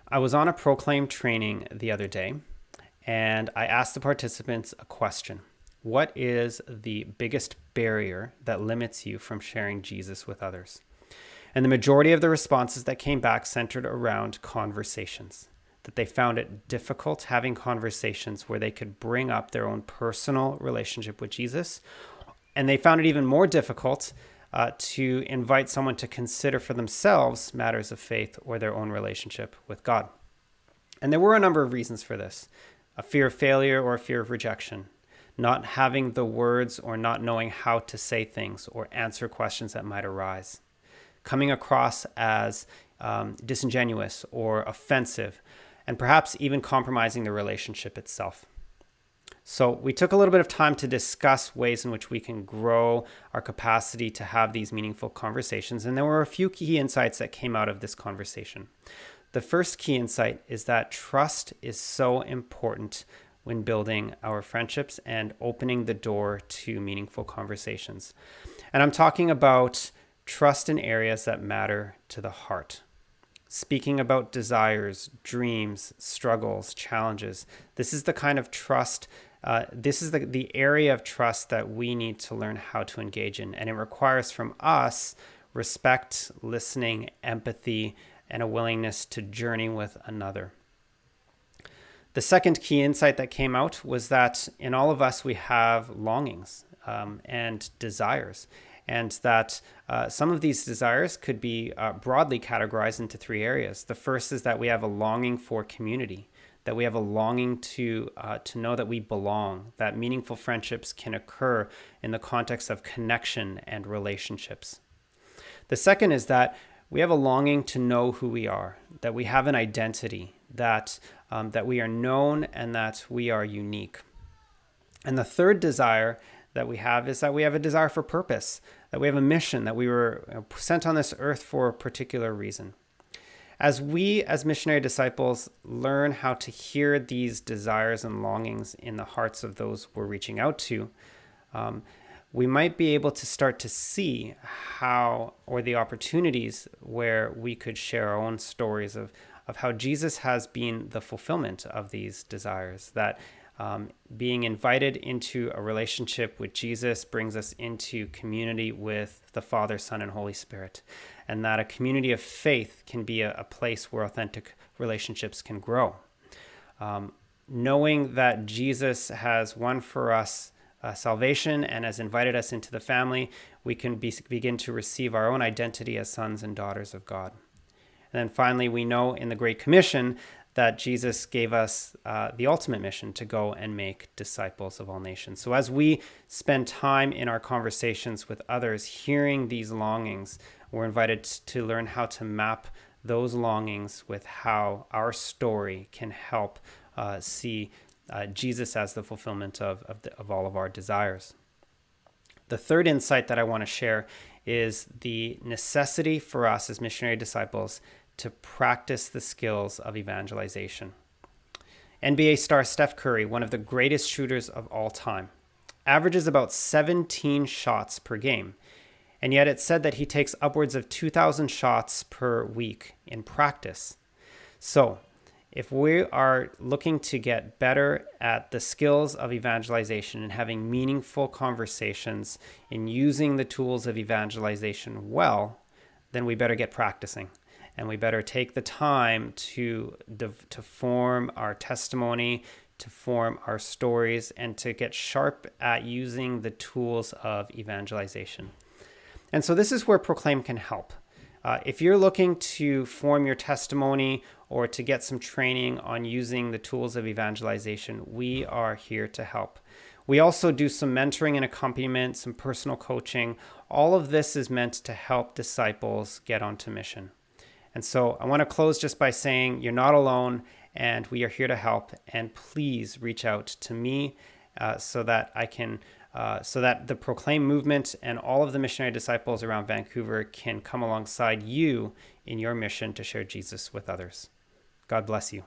I was on a Proclaim training the other day, and I asked the participants a question. What is the biggest barrier that limits you from sharing Jesus with others? And the majority of the responses that came back centered around conversations, that they found it difficult having conversations where they could bring up their own personal relationship with Jesus. And they found it even more difficult to invite someone to consider for themselves matters of faith or their own relationship with God. And there were a number of reasons for this: a fear of failure or a fear of rejection, not having the words or not knowing how to say things or answer questions that might arise, coming across as disingenuous or offensive, and perhaps even compromising the relationship itself. So we took a little bit of time to discuss ways in which we can grow our capacity to have these meaningful conversations. And there were a few key insights that came out of this conversation. The first key insight is that trust is so important when building our friendships and opening the door to meaningful conversations. And I'm talking about trust in areas that matter to the heart. Speaking about desires, dreams, struggles, challenges. This is the kind of trust, this is the area of trust that we need to learn how to engage in. And it requires from us respect, listening, empathy, and a willingness to journey with another. The second key insight that came out was that in all of us we have longings and desires. And that some of these desires could be broadly categorized into three areas. The first is that we have a longing for community, that we have a longing to know that we belong, that meaningful friendships can occur in the context of connection and relationships. The second is that we have a longing to know who we are, that we have an identity, that we are known and that we are unique. And the third desire that we have is that we have a desire for purpose, that we have a mission, that we were sent on this earth for a particular reason. As we, as missionary disciples, learn how to hear these desires and longings in the hearts of those we're reaching out to, we might be able to start to see how, or the opportunities where we could share our own stories of how Jesus has been the fulfillment of these desires, that being invited into a relationship with Jesus brings us into community with the Father, Son, and Holy Spirit, and that a community of faith can be a place where authentic relationships can grow. Knowing that Jesus has won for us salvation and has invited us into the family, we can begin to receive our own identity as sons and daughters of God. And then finally, we know in the Great Commission that Jesus gave us the ultimate mission to go and make disciples of all nations. So as we spend time in our conversations with others, hearing these longings, we're invited to learn how to map those longings with how our story can help see Jesus as the fulfillment of all of our desires. The third insight that I want to share is the necessity for us as missionary disciples to practice the skills of evangelization. NBA star Steph Curry, one of the greatest shooters of all time, averages about 17 shots per game. And yet it's said that he takes upwards of 2,000 shots per week in practice. So if we are looking to get better at the skills of evangelization and having meaningful conversations in using the tools of evangelization well, then we better get practicing. And we better take the time to form our testimony, to form our stories, and to get sharp at using the tools of evangelization. And so this is where Proclaim can help. If you're looking to form your testimony or to get some training on using the tools of evangelization, we are here to help. We also do some mentoring and accompaniment, some personal coaching. All of this is meant to help disciples get onto mission. And so I want to close just by saying you're not alone, and we are here to help. And please reach out to me so that the Proclaim movement and all of the missionary disciples around Vancouver can come alongside you in your mission to share Jesus with others. God bless you.